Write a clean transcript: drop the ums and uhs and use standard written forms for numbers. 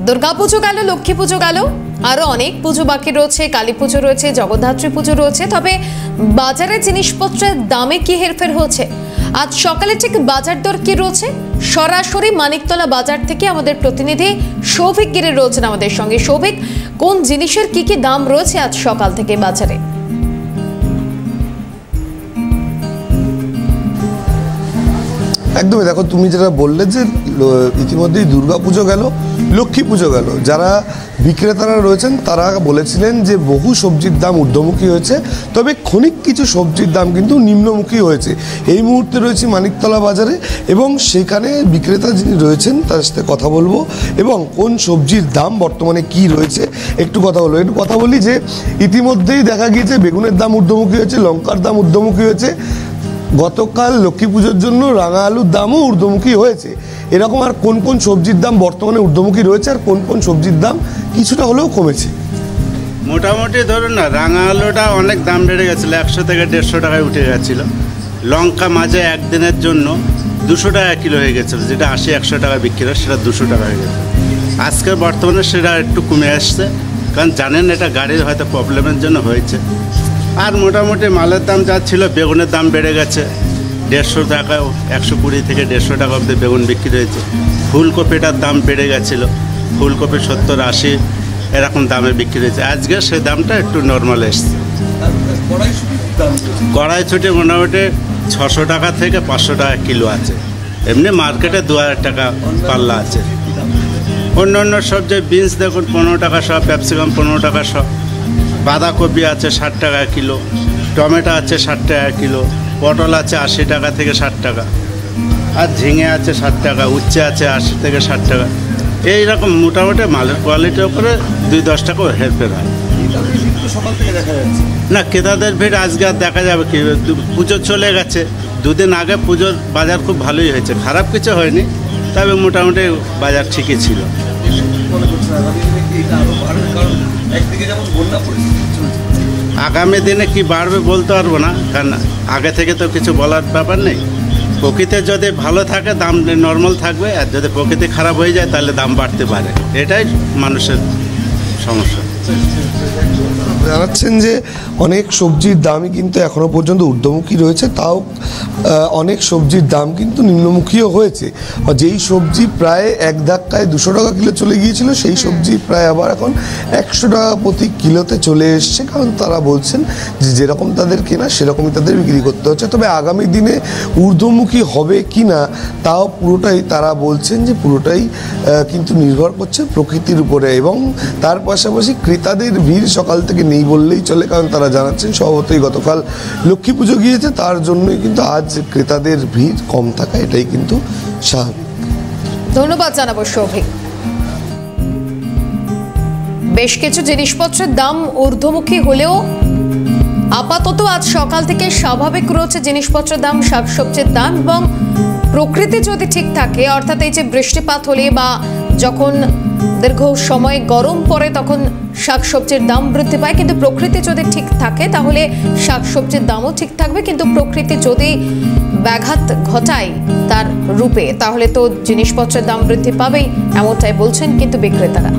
দুর্গাপুজো গেল, লক্ষ্মী পুজো গেল, আরো অনেক পুজো বাকি রয়েছে, কালী পুজো রয়েছে, জগদ্ধাত্রী পুজো রয়েছে। তবে বাজারে জিনিসপত্রের দামে কি হেরফের হচ্ছে? আজ সকালে ঠিক বাজার দর কি রয়েছে? সরাসরি মানিকতলা বাজার থেকে আমাদের প্রতিনিধি সৌভিক গিরি রয়েছেন আমাদের সঙ্গে। সৌভিক, কোন জিনিসের কি কি দাম রয়েছে আজ সকাল থেকে বাজারে? একদমই, দেখো তুমি যেটা বললে যে ইতিমধ্যেই দুর্গাপুজো গেল, লক্ষ্মী পুজো গেল, যারা বিক্রেতারা রয়েছেন তারা বলেছিলেন যে বহু সবজির দাম ঊর্ধ্বমুখী হয়েছে, তবে ক্ষণিক কিছু সবজির দাম কিন্তু নিম্নমুখী হয়েছে। এই মুহূর্তে রয়েছে মানিকতলা বাজারে এবং সেখানে বিক্রেতা যিনি রয়েছেন তার সাথে কথা বলবো এবং কোন সবজির দাম বর্তমানে কি রয়েছে একটু কথা বলি যে ইতিমধ্যেই দেখা গিয়েছে বেগুনের দাম ঊর্ধ্বমুখী হয়েছে, লঙ্কার দাম ঊর্ধ্বমুখী হয়েছে, গতকাল লক্ষ্মী পুজোর জন্য রাঙা আলুর দামও ঊর্ধ্বমুখী হয়েছে। এরকম আর কোন কোন সবজির দাম বর্তমানে ঊর্ধ্বমুখী রয়েছে আর কোন কোন সবজির দাম কিছুটা হলেও কমেছে? মোটামুটি ধরুন না, রাঙা আলুটা অনেক দাম বেড়ে গেছিলো, 100 থেকে 150 টাকায় উঠে গেছিলো। লঙ্কা মাঝে একদিনের জন্য 200 টাকা কিলো হয়ে গেছিলো, যেটা 80-100 টাকা বিক্রি হয় সেটা 200 টাকা হয়ে গেছে। আজকে বর্তমানে সেটা একটু কমে আসছে, কারণ জানেন এটা গাড়ির হয়তো প্রবলেমের জন্য হয়েছে। আর মোটামুটি মালের দাম যা ছিল, বেগুনের দাম বেড়ে গেছে, 150 টাকা, 120 থেকে 150 টাকা অবধি বেগুন বিক্রি হয়েছে। ফুলকপিটার দাম বেড়ে গেছিলো, ফুলকপি 70-80 এরকম দামে বিক্রি হয়েছে। আজকে সেই দামটা একটু নর্মাল এসছে। কড়াইশুঁটি মোটামুটি 600 টাকা থেকে 500 টাকা কিলো আছে, এমনি মার্কেটে 2000 টাকা পাল্লা আছে। অন্য অন্য সবজি বিনস দেখুন 15 টাকা সব, ক্যাপসিকাম 15 টাকা সব, বাঁধাকপি আছে 60 টাকা কিলো, টমেটো আছে 60 টাকা কিলো, পটল আছে 80 টাকা থেকে 60 টাকা, আর ঝিঙে আছে 60 টাকা, উচ্ছে আছে 80 থেকে 60 টাকা। এইরকম মোটামুটি মালের কোয়ালিটির উপরে 2-10 টাকা হেরফের হয়। না, ক্রেতাদের ভিড় আজকে আর দেখা যাবে কি, পুজো চলে গেছে, 2 দিন আগে পুজোর বাজার খুব ভালোই হয়েছে, খারাপ কিছু হয়নি, তবে মোটামুটি বাজার ঠিকই ছিল। আগামী দিনে কি বাড়বে বলতে পারবো না, কারণ আগে থেকে তো কিছু বলার ব্যাপার নেই। প্রকৃতি যদি ভালো থাকে দাম নর্মাল থাকবে, আর যদি প্রকৃতি খারাপ হয়ে যায় তাহলে দাম বাড়তে পারে, এটাই মানুষের সমস্যা। জানাচ্ছেন যে অনেক সবজির দামই কিন্তু এখনো পর্যন্ত ঊর্ধ্বমুখী রয়েছে, তাও অনেক সবজির দাম কিন্তু নিম্নমুখীও হয়েছে। যেই সবজি প্রায় এক ধাক্কায় 200 টাকা কিলো চলে গিয়েছিল, সেই সবজি প্রায় আবার এখন 100 টাকা প্রতি কিলোতে চলে এসছে, কারণ তারা বলছেন যে যেরকম তাদের কেনা সেরকমই তাদের বিক্রি করতে হচ্ছে। তবে আগামী দিনে ঊর্ধ্বমুখী হবে কি না তাও পুরোটাই তারা বলছেন যে পুরোটাই কিন্তু নির্ভর করছে প্রকৃতির উপরে, এবং তার পাশাপাশি ক্রেতাদের ভিড় সকাল থেকে নেই বললেই চলে, কারণ তারা জানাচ্ছেন স্বভাবতই গতকাল লক্ষ্মী পুজো গিয়েছে, তার জন্যই কিন্তু আজ ক্রেতাদের ভিড় কম থাকা, এটাই কিন্তু স্বাভাবিক। ধন্যবাদ জানাবো সৌভিক। বেশ কিছু জিনিসপত্রের দাম ঊর্ধ্বমুখী হলেও আপাতত আজ সকাল থেকে স্বাভাবিক রয়েছে জিনিসপত্রের দাম, শাকসবজির দাম, এবং প্রকৃতি যদি ঠিক থাকে, অর্থাৎ এই যে বৃষ্টিপাত হলে বা যখন দীর্ঘ সময় গরম পড়ে তখন শাকসবজির দাম বৃদ্ধি পায়, কিন্তু প্রকৃতি যদি ঠিক থাকে তাহলে শাকসবজির দামও ঠিক থাকবে। কিন্তু প্রকৃতি যদি ব্যাঘাত ঘটায় তার রূপে, তাহলে তো জিনিসপত্রের দাম বৃদ্ধি পাবেই, এমনটাই বলছেন কিন্তু বিক্রেতারা।